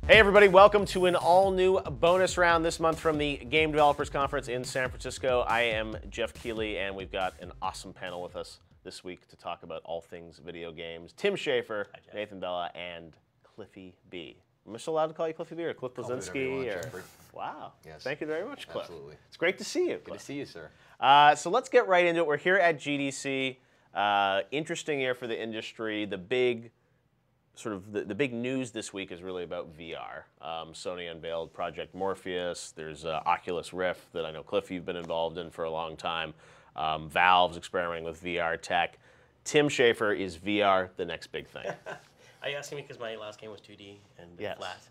Hey everybody, welcome to an all-new bonus round this month from the Game Developers Conference in San Francisco. I am Jeff Keighley, and we've got an awesome panel with us this week to talk about all things video games. Tim Schafer, Nathan Bella, and Cliffy B. Am I still allowed to call you Cliffy B or Cliff Blazinski? Wow. Yes. Thank you very much, Cliff. Absolutely. It's great to see you, Cliff. Good to see you, sir. So let's get right into it. We're here at GDC. Interesting year for the industry. The big the big news this week is really about VR. Sony unveiled Project Morpheus. There's Oculus Rift that I know, Cliff, you've been involved in for a long time. Valve's experimenting with VR tech. Tim Schafer, is VR the next big thing? Are you asking me because my last game was 2D and flat?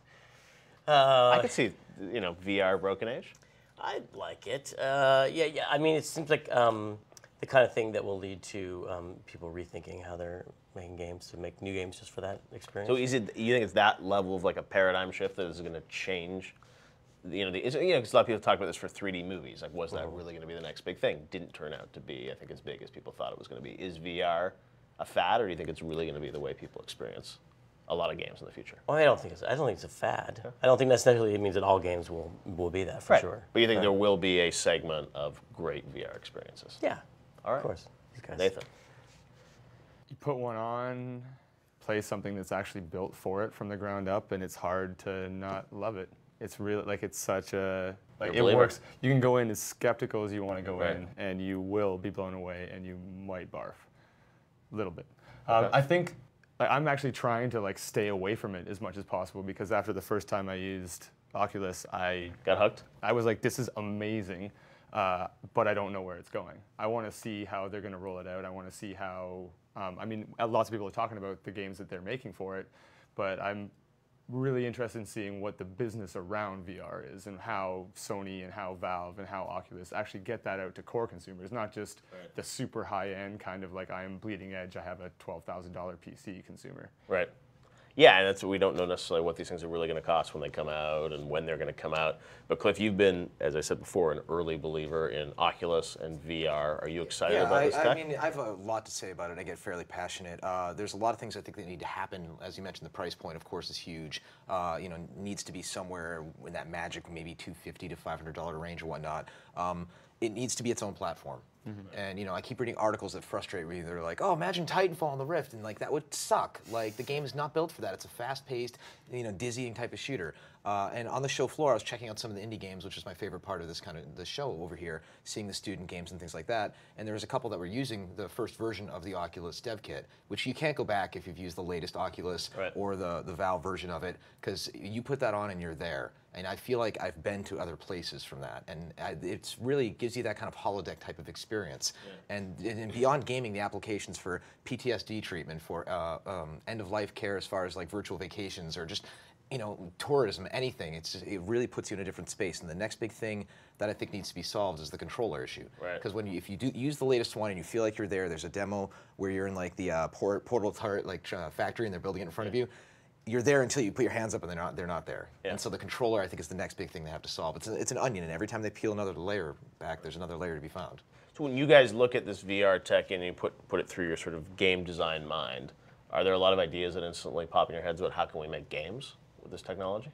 I could see, VR Broken Age. I like it. Yeah. I mean, it seems like the kind of thing that will lead to people rethinking how they're making games, to make new games just for that experience. So you think it's that level of like a paradigm shift that is going to change? Because a lot of people talk about this for 3D movies. Like, was that really going to be the next big thing? Didn't turn out to be, I think, as big as people thought it was going to be. Is VR a fad, or do you think it's really going to be the way people experience a lot of games in the future? Well, I don't think it's a fad. Okay. I don't think necessarily it means that all games will be that for sure. But you think there will be a segment of great VR experiences? Yeah. All right. Of course. Nathan. You put one on, play something that's actually built for it from the ground up, and it's hard to not love it. It's really, like, it's such a, like, it works. You can go in as skeptical as you want to go in, and you will be blown away, and you might barf a little bit. Okay. I think I'm actually trying to stay away from it as much as possible, because after the first time I used Oculus, I got hooked. I was like, this is amazing. But I don't know where it's going. I want to see how they're going to roll it out. I want to see how, I mean, lots of people are talking about the games that they're making for it, but I'm really interested in seeing what the business around VR is, and how Sony and how Valve and how Oculus actually get that out to core consumers, not just the super high-end kind of like, I am bleeding edge, I have a $12,000 PC consumer. Right. Yeah, and that's what we don't know necessarily what these things are really going to cost when they come out and when they're going to come out. But Cliff, you've been, as I said before, an early believer in Oculus and VR. Are you excited about this tech? I mean, I have a lot to say about it. I get fairly passionate. There's a lot of things I think that need to happen. As you mentioned, the price point, of course, is huge. Needs to be somewhere in that magic, maybe $250 to $500 range or whatnot. It needs to be its own platform. And I keep reading articles that frustrate me. They're like, oh, imagine Titanfall on the Rift, and that would suck. Like, the game is not built for that. It's a fast-paced, dizzying type of shooter. And on the show floor, I was checking out some of the indie games, which is my favorite part of the show over here, seeing the student games and things like that. And there was a couple that were using the first version of the Oculus dev kit, which you can't go back if you've used the latest Oculus or the Valve version of it, because you put that on and you're there. And I feel like I've been to other places from that, and it's really gives you that kind of holodeck type of experience. And beyond gaming, the applications for PTSD treatment, for end-of-life care, as far as virtual vacations or just tourism, anything. It really puts you in a different space. And the next big thing that I think needs to be solved is the controller issue. Because if you do use the latest one and you feel like you're there, there's a demo where you're in the portal turret factory and they're building it in front of you. You're there until you put your hands up and they're not there. And so the controller, I think, is the next big thing they have to solve. It's an onion, and every time they peel another layer back, there's another layer to be found. So when you guys look at this VR tech and you put it through your sort of game design mind, are there a lot of ideas that instantly pop in your heads about how can we make games with this technology?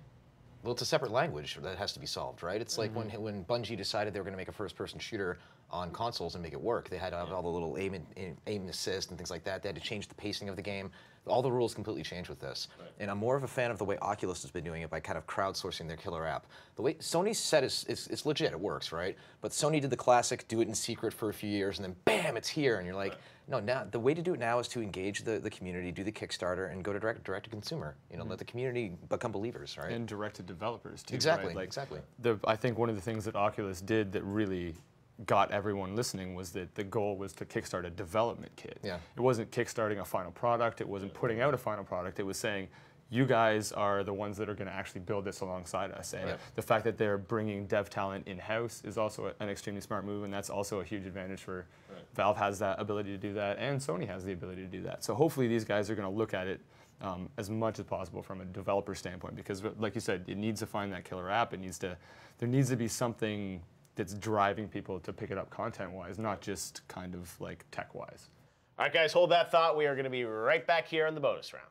Well, it's a separate language that has to be solved, right? It's like when Bungie decided they were going to make a first-person shooter on consoles and make it work. They had to have all the little aim assist and things like that. They had to change the pacing of the game. All the rules completely changed with this. And I'm more of a fan of the way Oculus has been doing it by kind of crowdsourcing their killer app. The way Sony's set is legit, it works, right? But Sony did the classic, do it in secret for a few years, and then bam, it's here. And you're like, no, now the way to do it now is to engage the community, do the Kickstarter, and go to direct to consumer. Let the community become believers, right? And direct to developers too. Exactly, right? exactly. I think one of the things that Oculus did that really got everyone listening was that the goal was to kickstart a development kit. Yeah. It wasn't kickstarting a final product. It wasn't putting out a final product. It was saying, you guys are the ones that are going to actually build this alongside us. And the fact that they're bringing dev talent in-house is also an extremely smart move, and that's also a huge advantage for Valve has that ability to do that, and Sony has the ability to do that. So hopefully these guys are going to look at it as much as possible from a developer standpoint, because like you said, it needs to find that killer app. There needs to be something that's driving people to pick it up content-wise, not just kind of tech-wise. All right, guys, hold that thought. We are going to be right back here in the bonus round.